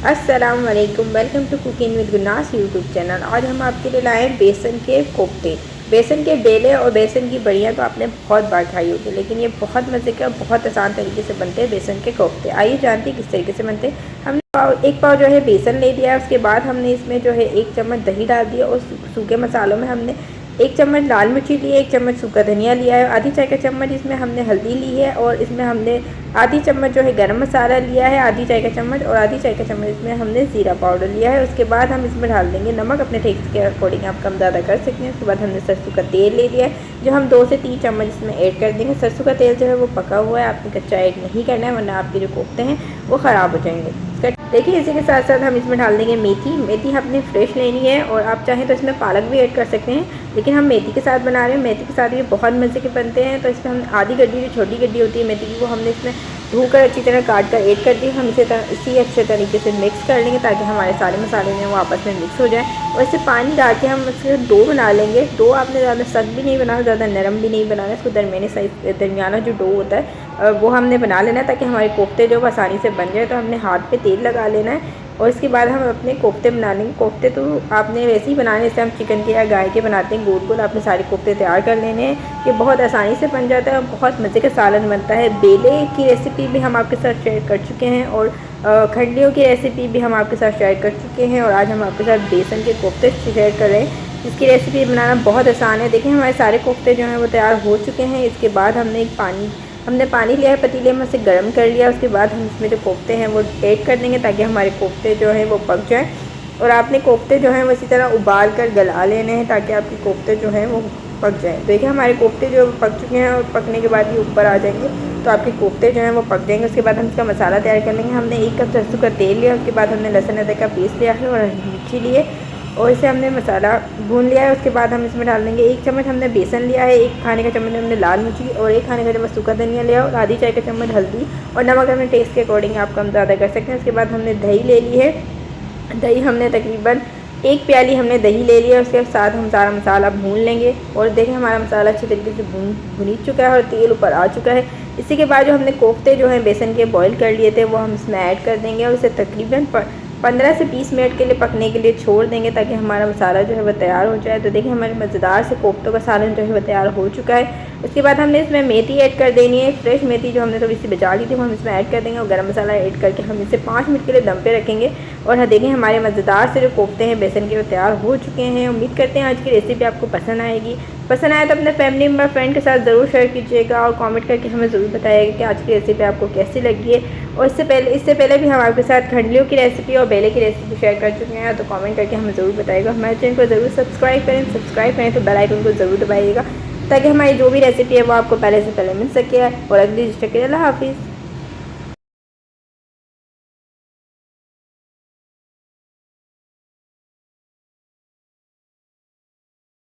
अस्सलाम वालेकुम, welcome to cooking with Gunas YouTube channel. आज हम आपके लिए लाए हैं बेसन के कोफ्ते। बेसन के बेले और बेसन की बड़ियाँ तो आपने बहुत बार खाई होगी, लेकिन ये बहुत मज़े का बहुत आसान तरीके से बनते हैं बेसन के कोफ्ते। आइए जानते हैं किस तरीके से बनते हैं। हमने एक पाव जो है बेसन ले लिया है। उसके बाद हमने इसमें जो है 1 चम्मच दही डाल दिया और सूखे मसालों में हमने 1 चम्मच लाल मिर्ची ली है, 1 चम्मच सूखा धनिया लिया है, आधी चाय का चम्मच इसमें हमने हल्दी ली है और इसमें हमने आधी चम्मच जो है गरम मसाला लिया है, आधी चाय का चम्मच, और आधी चाय का चम्मच इसमें हमने ज़ीरा पाउडर लिया है। उसके बाद हम इसमें डाल देंगे नमक, अपने टेस्ट के अकॉर्डिंग आप कम ज़्यादा कर सकते हैं। उसके बाद हमने सरसों का तेल ले लिया है, जो हम 2 से 3 चम्मच इसमें ऐड कर देंगे। सरसों का तेल जो है वो पका हुआ है, आपने कच्चा ऐड नहीं करना है, वरना आपके जो कोफ्ते हैं वो ख़राब हो जाएंगे। देखिए इसी के साथ साथ हम इसमें डाल देंगे मेथी हमने फ्रेश लेनी है, और आप चाहें तो इसमें पालक भी ऐड कर सकते हैं, लेकिन हम मेथी के साथ बना रहे हैं। मेथी के साथ ये बहुत मज़े के बनते हैं। तो इसमें हम आधी गड्डी जो छोटी गड्डी होती है मेथी की, वो हमने इसमें धोकर अच्छी तरह काट कर ऐड कर दी। हम इसी अच्छे तरीके से मिक्स कर लेंगे ताकि हमारे सारे मसाले जो वो आपस में मिक्स हो जाए। और इससे पानी डाल के हम इसके डो बना लेंगे। डो आपने ज़्यादा सख्त भी नहीं बनाना, ज़्यादा नरम भी नहीं बनाना, इसको दरमियाना जो डो होता है वो हमने बना लेना है, ताकि हमारे कोफ्ते जो आसानी से बन जाए। तो हमने हाथ पे तेल लगा लेना है और इसके बाद हम अपने कोफ्ते बना लेंगे। कोफ्ते तो आपने वैसे ही बनाने, जैसे हम चिकन के या गाय के बनाते हैं, गोल गोल आपने सारे कोफ्ते तैयार कर लेने हैं। ये बहुत आसानी से बन जाता है और बहुत मज़े का सालन बनता है। बेले की रेसिपी भी हम आपके साथ शेयर कर चुके हैं और खंडलियों की रेसिपी भी हम आपके साथ शेयर कर चुके हैं, और आज हम आपके साथ बेसन के कोफ्ते शेयर कर रहे हैं। इसकी रेसिपी बनाना बहुत आसान है। देखिए हमारे सारे कोफ्ते जो हैं वो तैयार हो चुके हैं। इसके बाद हमने पानी लिया है, पतीले में उसे गर्म कर लिया। उसके बाद हम इसमें जो कोफ्ते हैं वो ऐड कर देंगे, ताकि हमारे कोफ्ते जो हैं वो पक जाएं। और आपने कोफ्ते जो हैं वो इसी तरह उबाल कर गला लेने हैं, ताकि आपके कोफ्ते जो हैं वो पक जाएं। देखिए हमारे कोफ्ते जो पक चुके हैं, और पकने के बाद ये ऊपर आ जाएंगे, तो आपके कोफ्ते जो हैं वो पक जाएंगे। उसके बाद हम इसका मसाला तैयार कर लेंगे। हमने 1 कप सरसों का तेल लिया, उसके बाद हमने लहसुन अदरक का पेस्ट लिया है और हरी मिर्ची लिए, और इसे हमने मसाला भून लिया है। उसके बाद हम इसमें डाल देंगे 1 चम्मच हमने बेसन लिया है, 1 खाने का चम्मच हमने लाल मिर्ची और 1 खाने का चम्मच सूखा धनिया लिया, और आधी चाय का चम्मच हल्दी, और नमक अपने टेस्ट के अकॉर्डिंग आप कम ज़्यादा कर सकते हैं। उसके बाद हमने दही ले ली है। दही हमने तकरीबन 1 प्याली हमने दही ले लिया। उसके साथ हम सारा मसाला भून लेंगे, और देखें हमारा मसाला अच्छी तरीके से भुनी चुका है और तेल ऊपर आ चुका है। इसी के बाद जो हमने कोफ्ते जो हैं बेसन के बॉईल कर लिए थे, वो हम इसमें ऐड कर देंगे, और इसे तकरीबन 15 से 20 मिनट के लिए पकने के लिए छोड़ देंगे, ताकि हमारा मसाला जो है वो तैयार हो जाए। तो देखिए हमारे मज़ेदार से कोफ्तों का सालन जो है वो तैयार हो चुका है। उसके बाद हमने इसमें मेथी ऐड कर देनी है। फ्रेश मेथी जो हमने थोड़ी सी बचा ली थी वो हम इसमें ऐड कर देंगे, और गरम मसाला ऐड करके हम इसे 5 मिनट के लिए दम पे रखेंगे। और हाँ देखिए हमारे मज़ेदार से जो कोफ्ते हैं बेसन के वो तैयार हो चुके हैं। उम्मीद करते हैं आज की रेसिपी आपको पसंद आएगी। पसंद आए तो अपने फैमिली मेम्बर फ्रेंड के साथ ज़रूर शेयर कीजिएगा, और कमेंट करके हमें ज़रूर बताइएगा कि आज की रेसिपी आपको कैसी लगी है। और इससे पहले भी हम आपके साथ खंडलियों की रेसिपी और बेले की रेसिपी शेयर कर चुके हैं, तो कमेंट करके हमें ज़रूर बताइएगा। हमारे चैनल को ज़रूर सब्सक्राइब करें तो बेल आइकन को ज़रूर दबाइएगा, ताकि हमारी जो भी रेसिपी है वो आपको पहले से पहले मिल सके। और अगली डिश के लिए अल्लाह हाफिज़।